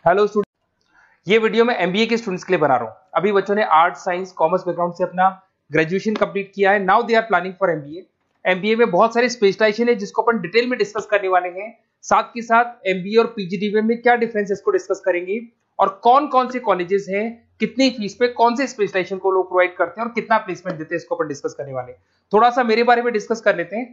Hello student, ये video मैं MBA के स्टूडेंट्स के लिए बना रहा हूँ। अभी बच्चों ने आर्ट साइंस कॉमर्स बैकग्राउंड से अपना ग्रेजुएशन कंप्लीट किया है। Now they are planning for MBA. MBA में बहुत सारे स्पेशलाइजेशन है जिसको अपन डिटेल में डिस्कस करने वाले हैं। साथ के साथ एमबीए और पीजीडीबीएम में क्या डिफरेंस है इसको डिस्कस करेंगे, और कौन कौन से कॉलेजेस हैं, कितनी फीस पे कौन से स्पेशलाइजेशन को लोग प्रोवाइड करते हैं और कितना प्लेसमेंट देते हैं, इसको अपन डिस्कस करने वाले हैं। थोड़ा सा मेरे बारे में डिस्कस कर लेते हैं।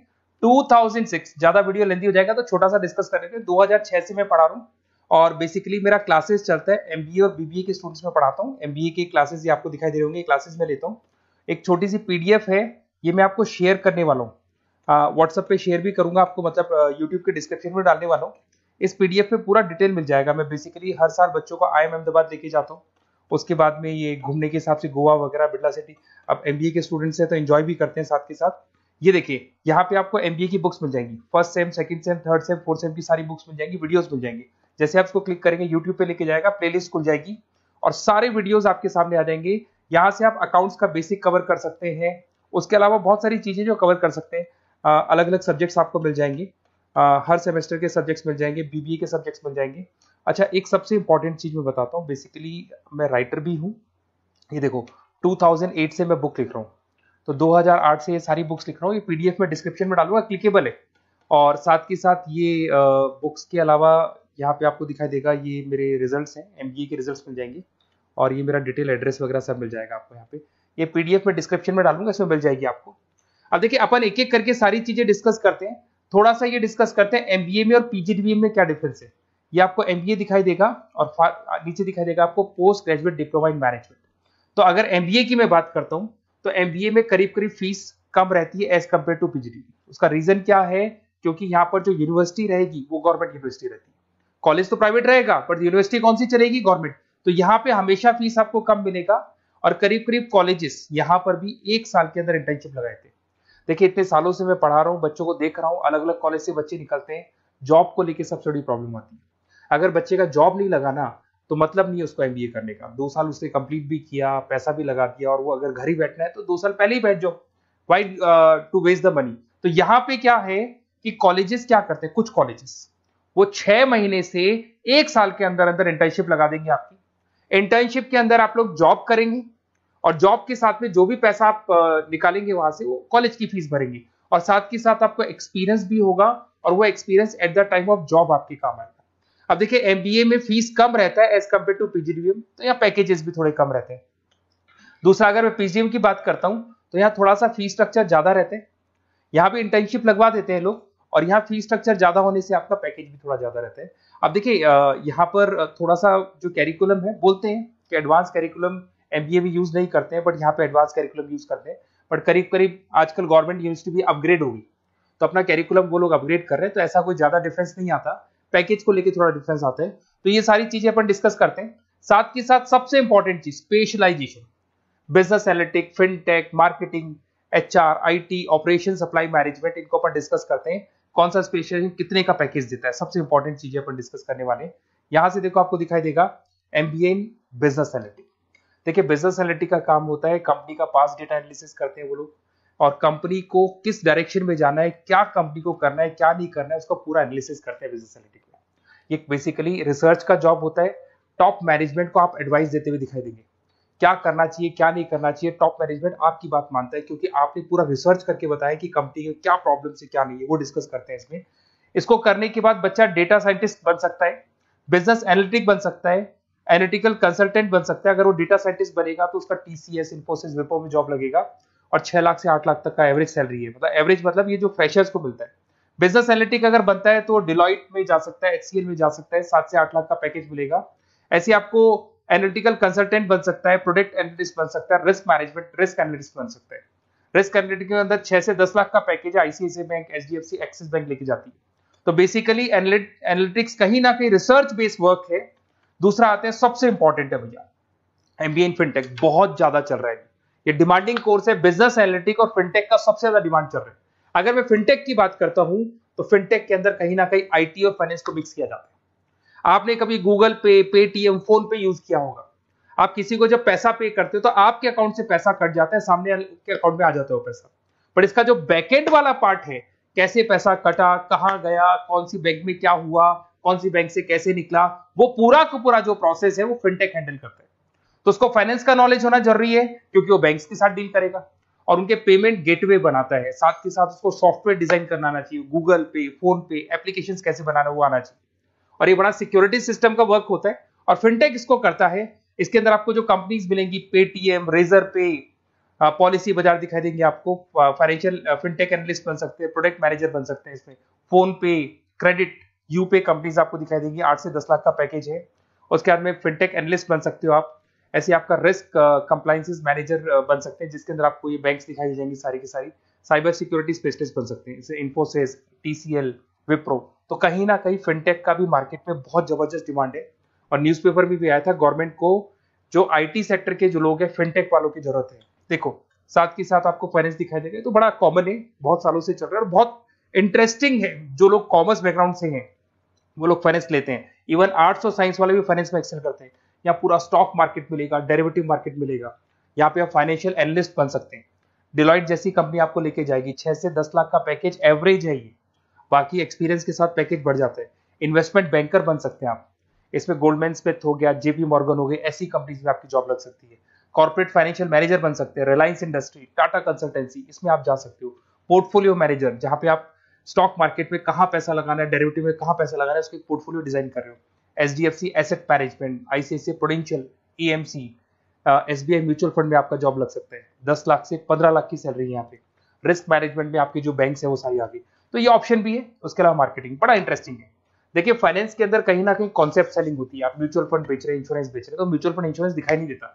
2006, ज्यादा वीडियो लेंथी हो जाएगा तो छोटा सा डिस्कस कर लेते हैं। 2006 से मैं पढ़ा रहा हूँ और बेसिकली मेरा क्लासेस चलता है एमबीए और बीबीए के स्टूडेंट्स में पढ़ाता हूँ। एमबीए के क्लासेस ये आपको दिखाई दे रहे होंगे, क्लासेस में लेता हूँ। एक छोटी सी पीडीएफ है, ये मैं आपको शेयर करने वाला हूँ, व्हाट्सएप पे शेयर भी करूंगा आपको, मतलब यूट्यूब के डिस्क्रिप्शन में डालने वाला हूँ। इस पीडीएफ पे पूरा डिटेल मिल जाएगा। मैं बेसिकली हर साल बच्चों को IIM अहमदाबाद लेके जाता हूँ। उसके बाद में ये घूमने के हिसाब से गोवा वगैरह, बिरला सिटी। अब एमबीए के स्टूडेंट्स हैं तो एंजॉय भी करते हैं साथ के साथ। ये देखिए, यहाँ पे आपको एमबीए की बुक्स मिल जाएंगी। First sem, second same, third same, fourth same की सारी बुक्स मिल जाएंगी, वीडियोस मिल जाएंगी। जैसे आप इसको क्लिक करेंगे यूट्यूब पे लेके जाएगा, प्लेलिस्ट खुल जाएगी और सारे वीडियोस आपके सामने आ जाएंगे। यहाँ से आप अकाउंट्स का बेसिक कवर कर सकते हैं। उसके अलावा बहुत सारी चीजें जो कवर कर सकते हैं। अलग अलग सब्जेक्ट्स आपको मिल जाएंगे, हर सेमेस्टर के सब्जेक्ट्स मिल जाएंगे, बीबीए के सब्जेक्ट्स मिल जाएंगे। अच्छा, एक सबसे इंपॉर्टेंट चीज मैं बताता हूँ। बेसिकली मैं राइटर भी हूँ। ये देखो, 2008 से मैं बुक लिख रहा हूँ, तो 2008 से ये सारी बुक्स लिख रहा हूँ। ये पीडीएफ में डिस्क्रिप्शन में डालूंगा, क्लिकेबल है। और साथ के साथ ये बुक्स के अलावा यहाँ पे आपको दिखाई देगा, ये मेरे रिजल्ट्स हैं, एमबीए के रिजल्ट्स मिल जाएंगे। और ये मेरा डिटेल एड्रेस वगैरह सब मिल जाएगा आपको यहाँ पे। ये पीडीएफ में डिस्क्रिप्शन में डालूंगा, इसमें मिल जाएगी आपको। अब देखिए, अपन एक एक करके सारी चीजें डिस्कस करते हैं। थोड़ा सा ये डिस्कस करते हैं एमबीए में और पीजीडीबीएम में क्या डिफरेंस है। ये आपको एमबीए दिखाई देगा और नीचे दिखाई देगा आपको post graduate diploma in management. तो अगर एमबीए की मैं बात करता हूं तो एमबीए में करीब करीब फीस कम रहती है एज कंपेयर टू पीजीडीबी। उसका रीजन क्या है? क्योंकि यहाँ पर जो यूनिवर्सिटी रहेगी वो गवर्नमेंट यूनिवर्सिटी रहती है। कॉलेज तो प्राइवेट रहेगा पर यूनिवर्सिटी कौन सी चलेगी? गवर्नमेंट। तो यहाँ पे हमेशा फीस आपको कम मिलेगा। और करीब करीब कॉलेजेस यहाँ पर भी 1 साल के अंदर इंटर्नशिप लगाए थे। देखिए, इतने सालों से मैं पढ़ा रहा हूँ, बच्चों को देख रहा हूँ, अलग अलग कॉलेज से बच्चे निकलते हैं। जॉब को लेकर सबसे बड़ी प्रॉब्लम आती है। अगर बच्चे का जॉब नहीं लगाना तो मतलब नहीं है उसको एमबीए करने का। 2 साल उसने कंप्लीट भी किया, पैसा भी लगा दिया, और वो अगर घर ही बैठना है तो 2 साल पहले ही बैठ जाओ। Why to waste the money? तो यहाँ पे क्या है कि कॉलेजेस क्या करते हैं, कुछ कॉलेजेस वो 6 महीने से 1 साल के अंदर अंदर इंटर्नशिप लगा देंगे आपकी। इंटर्नशिप के अंदर आप लोग जॉब करेंगे और जॉब के साथ में जो भी पैसा आप निकालेंगे वहां से, वो कॉलेज की फीस भरेंगे। और साथ के साथ आपको एक्सपीरियंस भी होगा, और वो experience at the time of job आपके काम आएगा। अब देखिए, एमबीए में फीस कम रहता है एज कंपेयर टू पीजीडीबीएम, तो यहाँ पैकेजेस भी थोड़े कम रहते हैं। दूसरा, अगर मैं पीजीडीबीएम की बात करता हूं तो यहाँ थोड़ा सा फीस स्ट्रक्चर ज्यादा रहते हैं। यहाँ भी इंटर्नशिप लगवा देते हैं लोग, और यहाँ फीस स्ट्रक्चर ज्यादा होने से आपका पैकेज भी थोड़ा ज्यादा रहता है। अब देखिए, यहाँ पर थोड़ा सा जो कैरिकुलम है, बोलते हैं कि एडवांस कैरिकुलम एमबीए भी यूज नहीं करते हैं, बट यहाँ पे एडवांस कैरिकुलम यूज करते हैं। बट करीब करीब आजकल गवर्नमेंट यूनिवर्सिटी भी अपग्रेड होगी, तो अपना कैरिकुलम वो लोग अपग्रेड कर रहे हैं, तो ऐसा कोई ज्यादा डिफरेंस नहीं आता। पैकेज को लेकर थोड़ा डिफरेंस आता है। तो ये सारी चीजें अपन डिस्कस करते हैं। साथ के साथ सबसे इंपॉर्टेंट चीज, specialization, business analytic, fintech, marketing, HR, IT, operation, supply management, इनको अपन डिस्कस करते हैं। कौन सा स्पेशलाइजेशन कितने का पैकेज देता है, सबसे इंपॉर्टेंट चीजें अपन डिस्कस करने वाले हैं। यहां से देखो, आपको दिखाई देगा एमबीए इन बिजनेस एनालिटिक। देखिए, बिजनेस एनालिटिक का काम होता है, कंपनी का पास्ट डेटा एनालिसिस करते हैं वो लोग, और कंपनी को किस डायरेक्शन में जाना है, क्या कंपनी को करना है, क्या नहीं करना है, उसका पूरा एनालिसिस करते हैं बिजनेस एनालिटिक में। ये बेसिकली रिसर्च का जॉब होता है। टॉप मैनेजमेंट को आप एडवाइस देते हुए दिखाई देंगे, क्या करना चाहिए, क्या नहीं करना चाहिए। टॉप मैनेजमेंट आपकी बात मानता है, क्योंकि आपने पूरा रिसर्च करके बताया कि कंपनी के क्या प्रॉब्लम है, क्या नहीं है, वो डिस्कस करते हैं इसमें। इसको करने के बाद बच्चा डेटा साइंटिस्ट बन सकता है, बिजनेस एनालिटिक बन सकता है, एनालिटिकल कंसल्टेंट बन सकता है। अगर वो डेटा साइंटिस्ट बनेगा तो उसका टीसीएस, इन्फोसिस, विप्रो में जॉब लगेगा, और 6 लाख से 8 लाख तक का एवरेज सैलरी है। मतलब एवरेज मतलब ये जो फ्रेशर्स को मिलता है। बिजनेस एनालिटिक अगर बनता है तो डिलॉइट में जा सकता है, एचसीएल में जा सकता है, 7 से 8 लाख का पैकेज मिलेगा। ऐसे आपको एनालिटिकल कंसल्टेंट बन सकता है, प्रोडक्ट एनालिस्ट बन सकता है, रिस्क मैनेजमेंट, रिस्क एनालिस्ट बन सकता है। रिस्क एनालिटिक के अंदर 6 से 10 लाख का पैकेज है, ICICI bank, HDFC, axis bank लेके जाती है। तो बेसिकली एनालिटिक्स कहीं ना कहीं रिसर्च बेस्ड वर्क है। दूसरा आते हैं, सबसे इंपॉर्टेंट है भैया, एमबीए इन फिनटेक बहुत ज्यादा चल रहा है। ये डिमांडिंग कोर्स है। बिजनेस एनालिटिक और फिनटेक का सबसे ज्यादा डिमांड चल रहा है। अगर मैं फिनटेक की बात करता हूं तो फिनटेक के अंदर कहीं ना कहीं आईटी और फाइनेंस को मिक्स किया जाता है। आपने कभी गूगल पे, पेटीएम, फोन पे यूज किया होगा। आप किसी को जब पैसा पे करते हो तो आपके अकाउंट से पैसा कट जाता है, सामने के अकाउंट में आ जाता है वो पैसा। पर इसका जो बैकएंड वाला पार्ट है, कैसे पैसा कटा, कहां गया, कौन सी बैंक में क्या हुआ, कौन सी बैंक से कैसे निकला, वो पूरा का पूरा जो प्रोसेस है वो फिनटेक हैंडल करता है। तो उसको फाइनेंस का नॉलेज होना जरूरी है क्योंकि वो बैंक्स के साथ डील करेगा और उनके पेमेंट गेटवे बनाता है। साथ के साथ उसको सॉफ्टवेयर डिजाइन करना आना चाहिए, गूगल पे, फोन पे, एप्लीकेशंस कैसे बनाना वो आना चाहिए। और ये बड़ा सिक्योरिटी सिस्टम का वर्क होता है और फिनटेक इसको करता है। इसके अंदर आपको जो कंपनीज मिलेंगी, पेटीएम, रेजर पे, पॉलिसी बाजार दिखाई देंगे आपको, फाइनेंशियल फिनटेक एनालिस्ट बन सकते हैं, प्रोडक्ट मैनेजर बन सकते हैं इसमें, फोन पे, क्रेडिट, यूपे कंपनीज आपको दिखाई देंगी। 8 से 10 लाख का पैकेज है। उसके बाद में फिनटेक एनालिस्ट बन सकते हो आप। ऐसे आपका रिस्क कंप्लायंसेस मैनेजर बन सकते हैं जिसके अंदर आपको ये बैंक्स दिखाई जाएंगी सारी की सारी। साइबर सिक्योरिटी स्पेशलिस्ट बन सकते हैं जैसे इन्फोसिस, टीसीएल, विप्रो। तो कहीं ना कहीं फिनटेक का भी मार्केट में बहुत जबरदस्त डिमांड है और न्यूज़पेपर में भी आया था गवर्नमेंट को जो आईटी सेक्टर के जो लोग हैं फिनटेक वालों की जरूरत है। देखो साथ के साथ आपको फाइनेंस दिखाई देगा, तो बड़ा कॉमन है, बहुत सालों से चल रहा है और बहुत इंटरेस्टिंग है। जो लोग कॉमर्स बैकग्राउंड से हैं वो लोग फाइनेंस लेते हैं। इवन आर्ट्स और साइंस वाले भी फाइनेंस में एक्सेल करते हैं। यहाँ पूरा स्टॉक मार्केट मिलेगा, डेरिवेटिव मार्केट मिलेगा। यहाँ पे आप फाइनेंशियल एनालिस्ट बन सकते हैं। डिलॉइट जैसी कंपनी आपको लेके जाएगी। 6 से 10 लाख का पैकेज एवरेज है ये, बाकी एक्सपीरियंस के साथ पैकेज बढ़ जाता है। इन्वेस्टमेंट बैंकर बन सकते हैं आप, इसमें गोल्डमैन स्मिथ हो गया, जेपी मॉर्गन हो गए, ऐसी कंपनीज में आपकी जॉब लग सकती है। कॉर्पोरेट फाइनेंशियल मैनेजर बन सकते हैं, रिलायंस इंडस्ट्री, टाटा कंसल्टेंसी, इसमें आप जा सकते हो। पोर्टफोलियो मैनेजर, जहां पे आप स्टॉक मार्केट में कहां पैसा लगाना है, डेरिवेटिव में कहां पैसा लगाना है, उसको एक पोर्टफोलियो डिजाइन कर रहे हो। HDFC asset management, ICICI prudential, EMC, SBI mutual fund में आपका जॉब लग सकता है। 10 लाख से 15 लाख की सैलरी यहाँ पे। रिस्क मैनेजमेंट में आपकी जो बैंक्स है वो सारी आ गई। तो ये ऑप्शन भी है। उसके अलावा मार्केटिंग बड़ा इंटरेस्टिंग है। देखिए फाइनेंस के अंदर कहीं ना कहीं कॉन्सेप्ट सेलिंग होती है। आप म्यूचुअल फंड बेच रहे हैं, इंश्योरेंस बेच रहे हैं, तो म्यूचुअल फंड इंश्योरेंस दिखाई नहीं देता।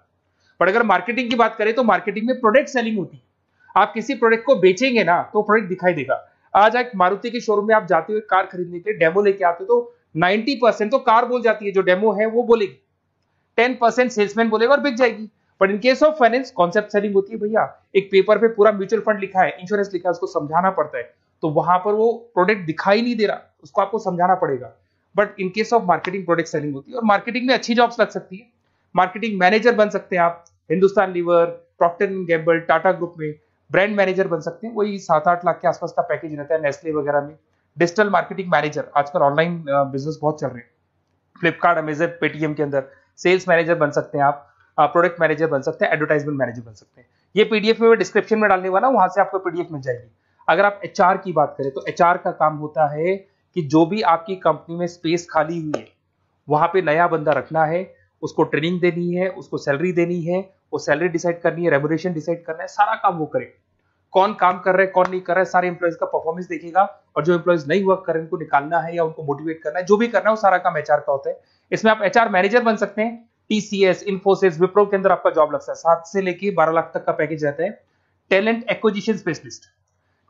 पर अगर मार्केटिंग की बात करें तो मार्केटिंग में प्रोडक्ट सेलिंग होती है। आप किसी प्रोडक्ट को बेचेंगे ना तो प्रोडक्ट दिखाई देगा। आज एक मारुति के शोरूम में आप जाते हुए कार खरीदने के लिए डेमो लेके आते हो तो 90% तो कार बोल जाती है, जो डेमो है वो बोलेगी, 10% सेल्समैन बोलेगा और बिक जाएगी। But in case of finance concept selling होती है। भैया एक पेपर पे पूरा म्यूचुअल फंड लिखा है, इंश्योरेंस लिखा है, उसको समझाना पड़ता है। तो वहां पर वो प्रोडक्ट दिखाई नहीं दे रहा, उसको आपको समझाना पड़ेगा। But in case of marketing product selling होती है और मार्केटिंग में अच्छी जॉब्स लग सकती है। मार्केटिंग मैनेजर बन सकते हैं आप, Hindustan lever, Procter and Gamble, Tata group में ब्रांड मैनेजर बन सकते हैं। वही 7-8 लाख के आसपास का पैकेज रहता है, नेस्ले वगैरह में। डिजिटल मार्केटिंग मैनेजर, आजकल ऑनलाइन बिजनेस बहुत चल रहे हैं, फ्लिपकार्ट, अमेजन, पेटीएम के अंदर सेल्स मैनेजर बन सकते हैं आप, प्रोडक्ट मैनेजर बन सकते हैं, एडवर्टाइजमेंट मैनेजर बन सकते हैं। ये पीडीएफ में मैं डिस्क्रिप्शन में डालने वाला हूं, वहां से आपको पीडीएफ मिल जाएगी। अगर आप एचआर की बात करें तो एचआर का काम होता है कि जो भी आपकी कंपनी में स्पेस खाली हुई है वहां पे नया बंदा रखना है, उसको ट्रेनिंग देनी है, उसको सैलरी देनी है, वो सैलरी डिसाइड करनी है, रेम्यूनरेशन डिसाइड करना है, सारा काम वो करे। कौन काम कर रहा है, कौन नहीं कर रहा है, सारे एम्प्लॉइज का परफॉर्मेंस देखेगा और जो एम्प्लॉइज नहीं वर्क कर रहे हैं उनको निकालना है या उनको मोटिवेट करना है, जो भी करना है वो सारा काम एचआर का होता है। इसमें आप एचआर मैनेजर बन सकते हैं। टीसीएस, इन्फोसिस, विप्रो के अंदर आपका जॉब लगता है। 7 से लेके 12 लाख तक का पैकेज रहता है। टैलेंट एक्विजिशन स्पेशलिस्ट,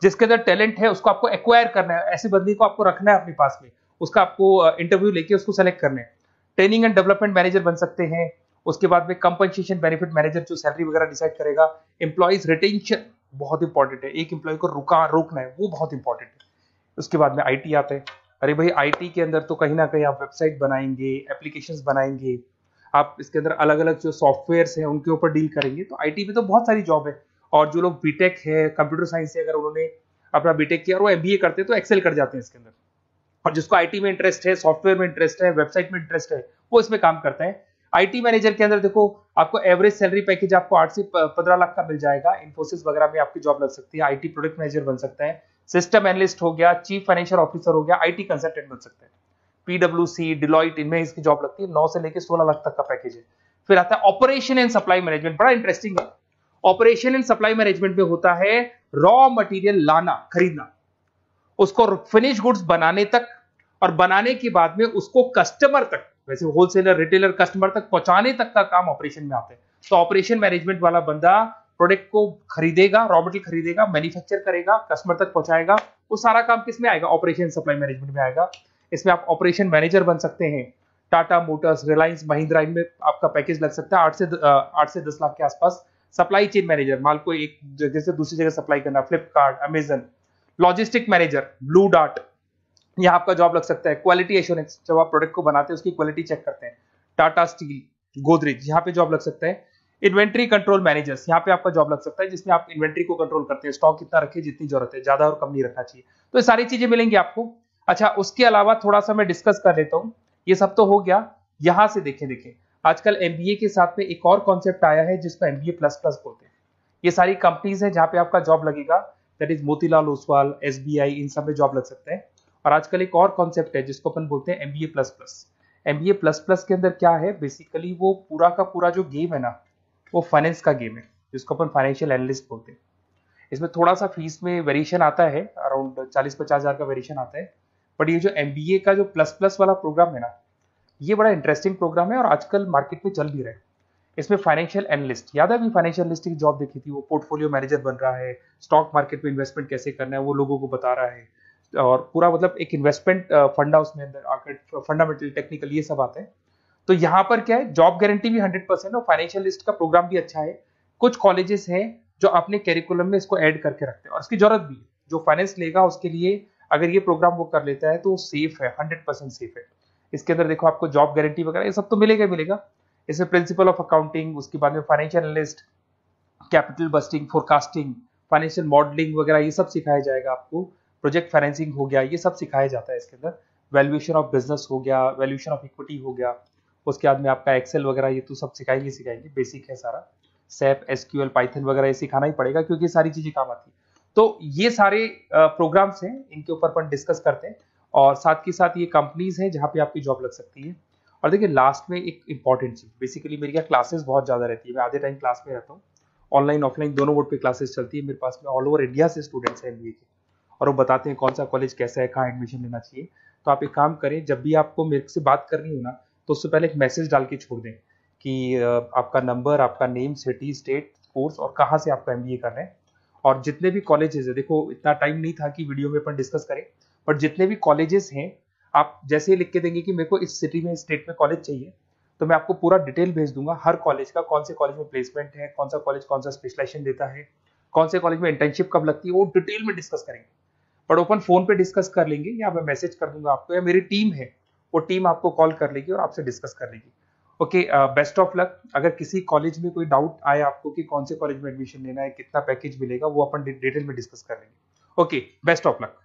जिसके अंदर टैलेंट है उसको आपको एक्वायर करना है, ऐसे बंदी को आपको रखना है अपने पास में, उसका आपको इंटरव्यू लेके उसको सेलेक्ट करना है। ट्रेनिंग एंड डेवलपमेंट मैनेजर बन सकते हैं। उसके बाद में कंपनसेशन बेनिफिट मैनेजर, जो सैलरी वगैरह डिसाइड करेगा। एम्प्लॉइज रिटेंशन बहुत इंपॉर्टेंट है, एक एम्प्लॉय को रोकना है, वो बहुत इंपॉर्टेंट है। उसके बाद में आईटी आता है। अरे भाई आईटी के अंदर तो कहीं ना कहीं आप वेबसाइट बनाएंगे, एप्लीकेशंस बनाएंगे, आप इसके अंदर अलग अलग जो सॉफ्टवेयर्स हैं उनके ऊपर डील करेंगे। तो आईटी में तो बहुत सारी जॉब है। और जो लोग बीटेक है, कंप्यूटर साइंस से अगर उन्होंने अपना बीटेक किया और वो एमबीए करते हैं तो एक्सेल कर जाते हैं इसके अंदर। और जिसको आईटी में इंटरेस्ट है, सॉफ्टवेयर में इंटरेस्ट है, वेबसाइट में इंटरेस्ट है, वो इसमें काम करता है। आईटी मैनेजर के अंदर देखो आपको एवरेज सैलरी पैकेज आपको 8 से 15 लाख का मिल जाएगा। इन्फोसिस वगैरह में आपकी जॉब लग सकती है। आईटी प्रोडक्ट मैनेजर बन सकता है, सिस्टम एनालिस्ट हो गया, चीफ फाइनेंशियल ऑफिसर हो गया, आईटी कंसल्टेंट बन सकते हैं। पीडब्ल्यूसी, डिलॉइट, इनमें इसकी जॉब लगती है। 9 से लेकर 16 लाख तक का पैकेज है। फिर आता है ऑपरेशन एंड सप्लाई मैनेजमेंट, बड़ा इंटरेस्टिंग है। ऑपरेशन एंड सप्लाई मैनेजमेंट में होता है रॉ मटेरियल लाना, खरीदना, उसको फिनिश गुड्स बनाने तक और बनाने के बाद में उसको कस्टमर तक, वैसे होलसेलर, रिटेलर, कस्टमर तक पहुंचाने तक का काम ऑपरेशन में आता है। तो ऑपरेशन मैनेजमेंट वाला बंदा प्रोडक्ट को खरीदेगा, रॉ मटेरियल खरीदेगा, मैन्युफैक्चर करेगा, कस्टमर तक पहुंचाएगा। वो सारा काम किस में आएगा? ऑपरेशन सप्लाई मैनेजमेंट में आएगा। इसमें आप ऑपरेशन मैनेजर बन सकते हैं। टाटा मोटर्स, रिलायंस, महिंद्रा, इनमें आपका पैकेज लग सकता है 8 से 10 लाख के आसपास। सप्लाई चेन मैनेजर, माल को एक जगह से दूसरी जगह सप्लाई करना, Flipkart, Amazon. Logistic manager, blue dart, यहाँ आपका जॉब लग सकता है। क्वालिटी एश्योरेंस, जब आप प्रोडक्ट को बनाते हैं उसकी क्वालिटी चेक करते हैं। टाटा स्टील, गोदरेज, यहाँ पे जॉब लग सकता है। इन्वेंट्री कंट्रोल मैनेजर्स, यहाँ पे आपका जॉब लग सकता है, जिसमें आप इन्वेंट्री को कंट्रोल करते हैं, स्टॉक कितना रखे, जितनी जरूरत है, ज्यादा और कम नहीं रखना चाहिए। तो ये सारी चीजें मिलेंगी आपको। अच्छा, उसके अलावा थोड़ा सा मैं डिस्कस कर लेता हूँ। ये सब तो हो गया। यहां से देखें आजकल एमबीए के साथ में एक और कॉन्सेप्ट आया है जिसको एमबीए प्लस प्लस बोलते हैं। ये सारी कंपनीज है जहां पे आपका जॉब लगेगा, that is Motilal Oswal, SBI, इन सब में जॉब लग सकता है। और आजकल एक और कॉन्सेप्ट है जिसको अपन बोलते हैं MBA plus plus. MBA plus plus के अंदर क्या है, बेसिकली वो पूरा का पूरा जो गेम है ना, वो फाइनेंस का गेम है, जिसको अपन फाइनेंशियल एनालिस्ट बोलते हैं। इसमें थोड़ा सा फीस में वेरिएशन आता है, अराउंड 40-50 हज़ार का वेरिएशन आता है। बट ये जो एमबीए का जो प्लस प्लस वाला प्रोग्राम है ना, ये बड़ा इंटरेस्टिंग प्रोग्राम है और आजकल मार्केट में चल भी रहा है। इसमें फाइनेंशियल एनालिस्ट, याद है अभी फाइनेंशियल एनालिस्ट की जॉब देखी थी, वो पोर्टफोलियो मैनेजर बन रहा है, स्टॉक मार्केट में इन्वेस्टमेंट कैसे करना है वो लोगों को बता रहा है, और पूरा मतलब एक इन्वेस्टमेंट फंडा उसमें अंदर आकर फंडामेंटल टेक्निकल ये सब आता है। तो यहाँ पर क्या है, जॉब गारंटी भी 100% और फाइनेंशियल लिस्ट का प्रोग्राम भी अच्छा है। कुछ कॉलेजेस हैं जो अपने कैरिकुलम में इसको ऐड करके रखते हैं और इसकी जरूरत भी है। जो फाइनेंस लेगा उसके लिए अगर ये प्रोग्राम वो कर लेता है तो वो सेफ है, 100% सेफ है। इसके अंदर देखो आपको जॉब गारंटी वगैरह ये सब तो मिलेगा ही मिलेगा। इसमें प्रिंसिपल ऑफ अकाउंटिंग, उसके बाद में financial analyst, capital budgeting, forecasting, financial modelling वगैरह ये सब सिखाया जाएगा आपको। प्रोजेक्ट फाइनेंसिंग हो गया, ये सब सिखाया जाता है इसके अंदर। वैल्यूएशन ऑफ बिजनेस हो गया, वैल्यूएशन ऑफ इक्विटी हो गया। उसके बाद में आपका एक्सेल वगैरह ये तो सब सिखाएंगे, बेसिक है सारा। सैप, एसक्यूएल, पाइथन वगैरह ये सिखाना ही पड़ेगा क्योंकि सारी चीजें काम आती है। तो ये सारे प्रोग्राम्स हैं, इनके ऊपर अपन डिस्कस करते हैं। और साथ के साथ ये कंपनीज हैं जहाँ पे आपकी जॉब लग सकती है। और देखिए लास्ट में एक इंपॉर्टेंट चीज, बेसिकली मेरी क्या क्लासेस बहुत ज्यादा रहती है, मैं आधे टाइम क्लास में रहता हूँ। ऑनलाइन ऑफलाइन दोनों मोड पे क्लासेस चलती है मेरे पास में। ऑल ओवर इंडिया से स्टूडेंट्स हैं एमबीए के, और वो बताते हैं कौन सा कॉलेज कैसा है, कहाँ एडमिशन लेना चाहिए। तो आप एक काम करें, जब भी आपको मेरे से बात करनी हो ना, तो उससे पहले एक मैसेज डाल के छोड़ दें कि आपका नंबर, आपका नेम, सिटी, स्टेट, कोर्स और कहाँ से आपका एमबीए कर रहे हैं। और जितने भी कॉलेजेस है, देखो इतना टाइम नहीं था कि वीडियो में अपन डिस्कस करें, बट जितने भी कॉलेजेस हैं आप जैसे ही लिख के देंगे कि मेरे को इस सिटी में, स्टेट में कॉलेज चाहिए, तो मैं आपको पूरा डिटेल भेज दूंगा हर कॉलेज का, कौन से कॉलेज में प्लेसमेंट है, कौन सा कॉलेज कौन सा स्पेशलाइजेशन देता है, कौन से कॉलेज में इंटर्नशिप कब लगती है, वो डिटेल में डिस्कस करेंगे। बट ओपन फोन पे डिस्कस कर लेंगे, या मैं मैसेज कर दूंगा आपको, या मेरी टीम है वो टीम आपको कॉल कर लेगी और आपसे डिस्कस कर लेगी। Okay, best of luck. अगर किसी कॉलेज में कोई डाउट आए आपको कि कौन से कॉलेज में एडमिशन लेना है, कितना पैकेज मिलेगा, वो अपन डिटेल में डिस्कस कर लेंगे। Okay, best of luck.